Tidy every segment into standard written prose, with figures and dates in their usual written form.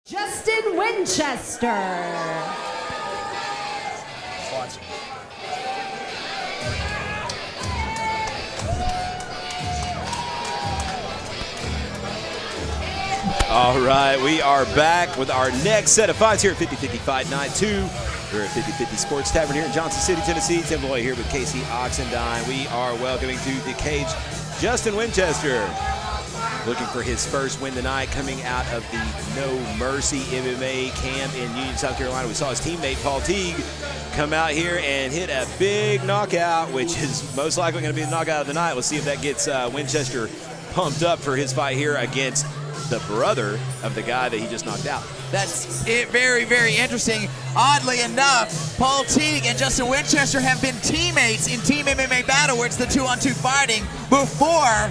Justin Winchester. Watch. All right, we are back with our next set of fights here at 50-50 Fight Night 2. We're at 50-50 Sports Tavern here in Johnson City, Tennessee. Tim Boy here with Casey Oxendine. We are welcoming to the cage Justin Winchester, looking for his first win tonight, coming out of the No Mercy MMA camp in Union, South Carolina. We saw his teammate Paul Teague come out here and hit a big knockout, which is most likely going to be the knockout of the night. Let's see if that gets Winchester pumped up for his fight here against the brother of the guy that he just knocked out. That's it. Very, very interesting. Oddly enough, Paul Teague and Justin Winchester have been teammates in Team MMA Battle, where it's the 2-on-2 fighting before.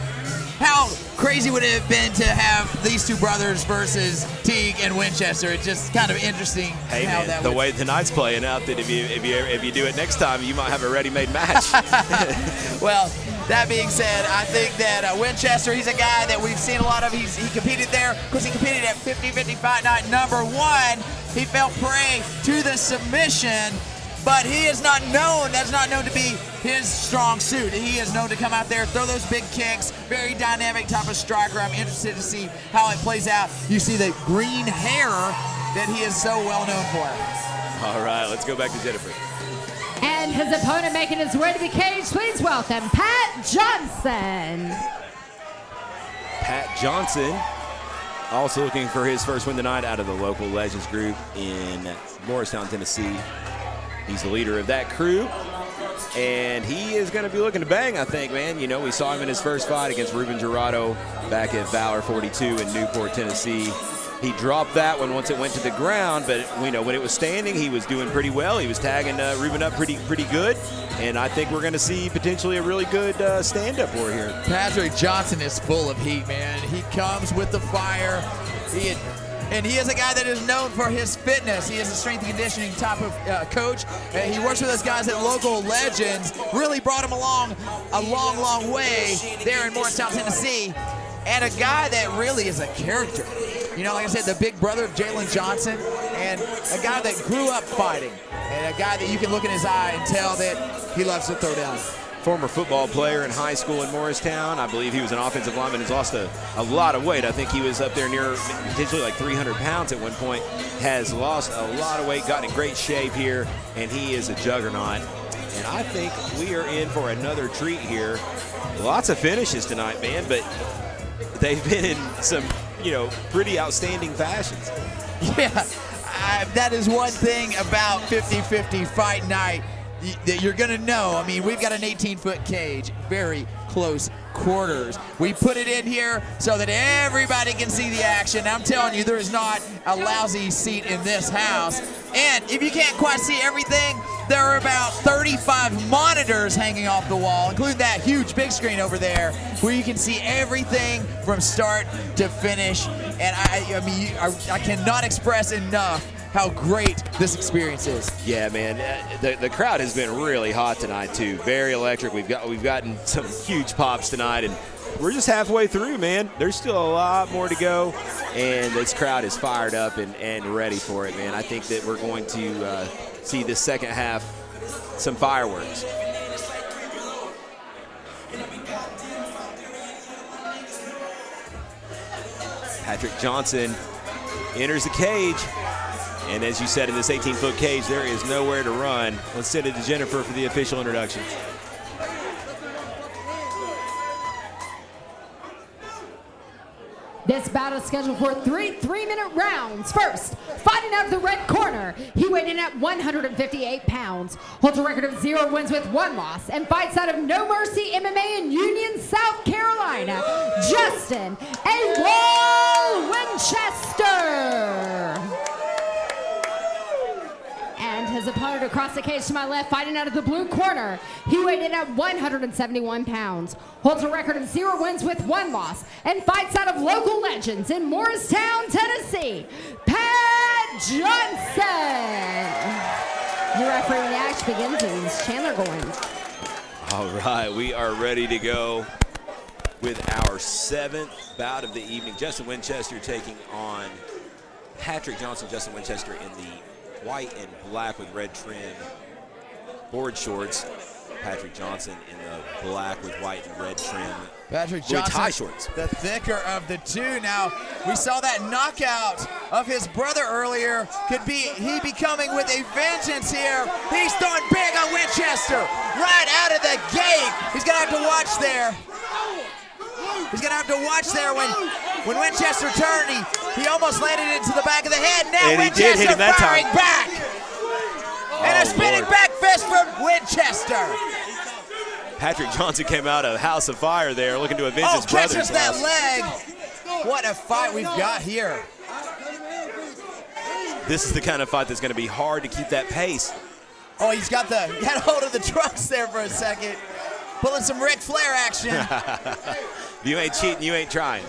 How crazy would it have been to have these two brothers versus Teague and Winchester? It's just kind of interesting. Hey man, the way tonight's playing out, that if you do it next time, you might have a ready-made match. Well, that being said, I think that Winchester, he's a guy that we've seen a lot of. He competed there because he competed at 50-50 Fight Night #1. He fell prey to the submission, but he is not known. That's not known to be his strong suit. He is known to come out there, throw those big kicks, very dynamic type of striker. I'm interested to see how it plays out. You see the green hair that he is so well known for. All right, let's go back to Jennifer. And his opponent making his way to the cage, please welcome Pat Johnson. Pat Johnson, also looking for his first win tonight out of the local Legends group in Morristown, Tennessee. He's the leader of that crew, and he is going to be looking to bang, I think, man. You know, we saw him in his first fight against Ruben Gerardo back at Valor 42 in Newport, Tennessee. He dropped that one once it went to the ground, but you know, when it was standing, he was doing pretty well. He was tagging Ruben up pretty good, and I think we're going to see potentially a really good stand-up war here. Patrick Johnson is full of heat, man. He comes with the fire. And he is a guy that is known for his fitness. He is a strength and conditioning type of coach. He works with those guys at local Legends. Really brought him along a long, long way there in Morristown, Tennessee. And a guy that really is a character. You know, like I said, the big brother of Jalen Johnson, and a guy that grew up fighting, and a guy that you can look in his eye and tell that he loves to throw down. Former football player in high school in Morristown. I believe he was an offensive lineman. He's lost a lot of weight. I think he was up there near potentially like 300 pounds at one point. Has lost a lot of weight, gotten in great shape here, and he is a juggernaut. And I think we are in for another treat here. Lots of finishes tonight, man, but they've been in some, you know, pretty outstanding fashions. Yeah, that is one thing about 50-50 Fight Night that you're going to know. I mean, we've got an 18-foot cage, very close quarters. We put it in here so that everybody can see the action. I'm telling you, there is not a lousy seat in this house. And if you can't quite see everything, there are about 35 monitors hanging off the wall, including that huge big screen over there, where you can see everything from start to finish. And I mean, I cannot express enough how great this experience is. Yeah, man, the crowd has been really hot tonight too. Very electric. We've gotten some huge pops tonight, and we're just halfway through, man. There's still a lot more to go, and this crowd is fired up and ready for it, man. I think that we're going to see this second half some fireworks. Patrick Johnson enters the cage. And as you said, in this 18-foot cage, there is nowhere to run. Let's send it to Jennifer for the official introductions. This battle is scheduled for three-minute rounds. First, fighting out of the red corner, he weighed in at 158 pounds, holds a record of 0 wins with 1 loss, and fights out of No Mercy MMA in Union, South Carolina, Justin "A Wall" Winchester. And his opponent across the cage to my left, fighting out of the blue corner. He weighed in at 171 pounds, holds a record of 0 wins with 1 loss, and fights out of local Legends in Morristown, Tennessee, Pat Johnson. Your referee when the action begins is Chandler Goins. All right, we are ready to go with our 7th bout of the evening. Justin Winchester taking on Patrick Johnson, Justin Winchester in the white and black with red trim board shorts. Patrick Johnson in the black with white and red trim Patrick blue Johnson, tie shorts. the thicker of the two. Now, we saw that knockout of his brother earlier. Could be he be coming with a vengeance here. He's throwing big on Winchester right out of the gate. He's going to have to watch there. He's going to have to watch there when Winchester turned. He almost landed into the back of the head. Now And he did hit Winchester him that firing time. back. And a spinning Lord. back fist from Winchester. Patrick Johnson came out of House of Fire there looking to avenge his brother's catches that loss. leg. What a fight we've got here. This is the kind of fight that's going to be hard to keep that pace. Oh, he had hold of the trucks there for a second. Pulling some Ric Flair action. If you ain't cheating, you ain't trying.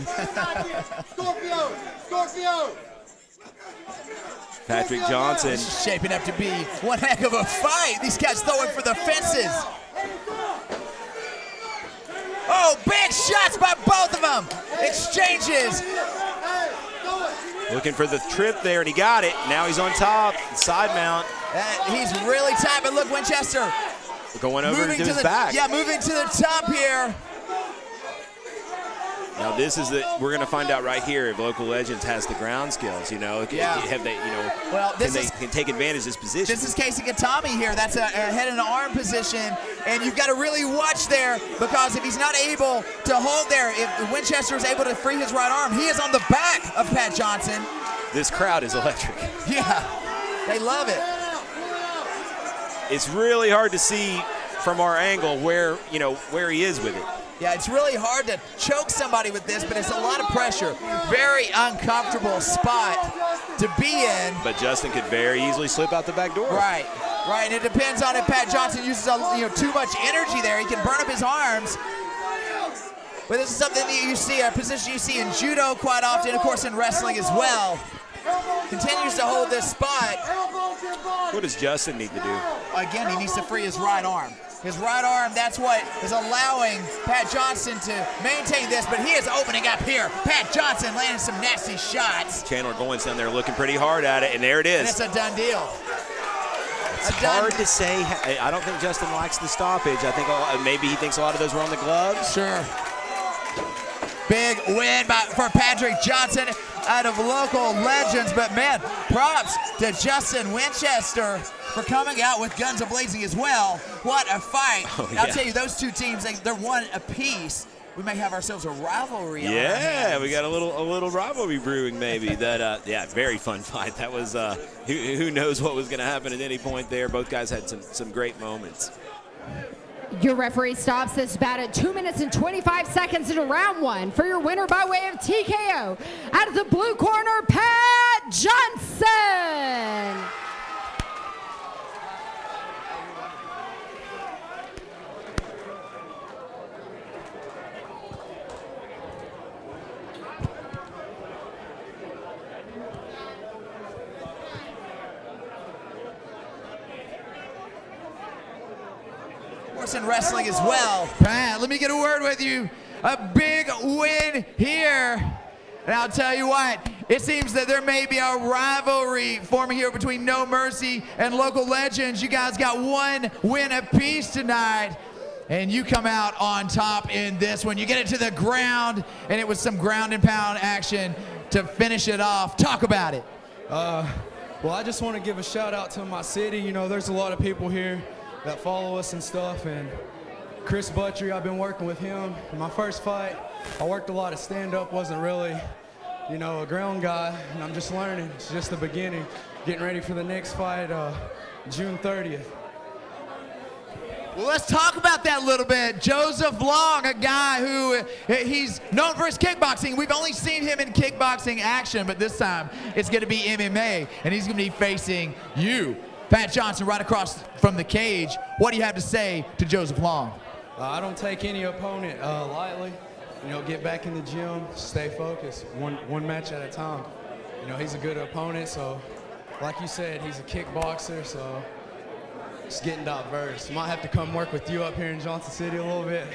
Scorpio! Patrick Johnson. Shaping up to be one heck of a fight. These guys throwing for the fences. Oh, big shots by both of them. Exchanges. Looking for the trip there, and he got it. Now he's on top, side mount. He's really tight, but look, Winchester. Going over to his back. Yeah, moving to the top here. Now this is we're going to find out right here if Local Legends has the ground skills. Yeah. Have they? Well, can take advantage of this position. This is Casey Katami here. That's a head and arm position, and you've got to really watch there because if he's not able to hold there, if Winchester is able to free his right arm, he is on the back of Pat Johnson. This crowd is electric. Yeah, they love it. It's really hard to see from our angle where he is with it. Yeah, it's really hard to choke somebody with this, but it's a lot of pressure. Very uncomfortable spot to be in. But Justin could very easily slip out the back door. Right, and it depends on if Pat Johnson uses too much energy there. He can burn up his arms. But this is something that you see, a position you see in judo quite often, of course in wrestling as well. Continues to hold this spot. What does Justin need to do? Again, he needs to free his right arm. His right arm, that's what is allowing Pat Johnson to maintain this, but he is opening up here. Pat Johnson landing some nasty shots. Chandler Goins down there looking pretty hard at it, and there it is. And it's a done deal. It's hard to say. I don't think Justin likes the stoppage. I think maybe he thinks a lot of those were on the gloves. Sure. Big win for Patrick Johnson out of Local Legends, but man, props to Justin Winchester for coming out with guns a-blazing as well. What a fight. Yeah. I'll tell you, those two teams, they're one apiece. We may have ourselves a rivalry on our Yeah, hands. we got a little rivalry brewing maybe. Very fun fight. That was who knows what was going to happen at any point there. Both guys had some great moments. Your referee stops this bout at 2 minutes and 25 seconds into round one for your winner by way of TKO. Out of the blue corner, Pat Johnson. In wrestling as well. Pat, let me get a word with you. A big win here. And I'll tell you what, it seems that there may be a rivalry forming here between No Mercy and Local Legends. You guys got one win apiece tonight. And you come out on top in this one. You get it to the ground, and it was some ground and pound action to finish it off. Talk about it. Well, I just want to give a shout out to my city. There's a lot of people here that follow us and stuff, and Chris Buttrey, I've been working with him. In my first fight, I worked a lot of stand-up, wasn't really, a ground guy, and I'm just learning. It's just the beginning. Getting ready for the next fight, June 30th. Well, let's talk about that a little bit. Joseph Long, a guy who he's known for his kickboxing. We've only seen him in kickboxing action, but this time it's going to be MMA, and he's going to be facing you, Pat Johnson, right across from the cage. What do you have to say to Joseph Long? I don't take any opponent lightly. Get back in the gym, stay focused, one match at a time. He's a good opponent, so like you said, he's a kickboxer, so just getting diverse. Might have to come work with you up here in Johnson City a little bit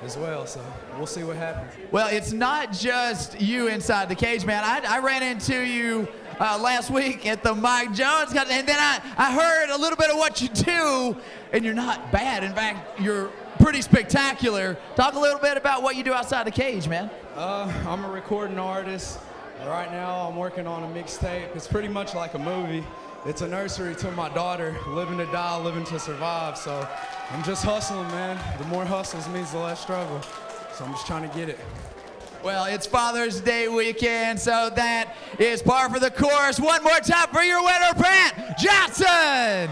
as well, so we'll see what happens. Well, it's not just you inside the cage, man. I ran into you last week at the Mike Jones, and then I heard a little bit of what you do, and you're not bad. In fact, you're pretty spectacular. Talk a little bit about what you do outside the cage, man. I'm a recording artist. Right now, I'm working on a mixtape. It's pretty much like a movie. It's a nursery to my daughter, living to die, living to survive. So I'm just hustling, man. The more hustles means the less struggle. So I'm just trying to get it. Well, it's Father's Day weekend, so that is par for the course. One more time for your winner, Brant Johnson.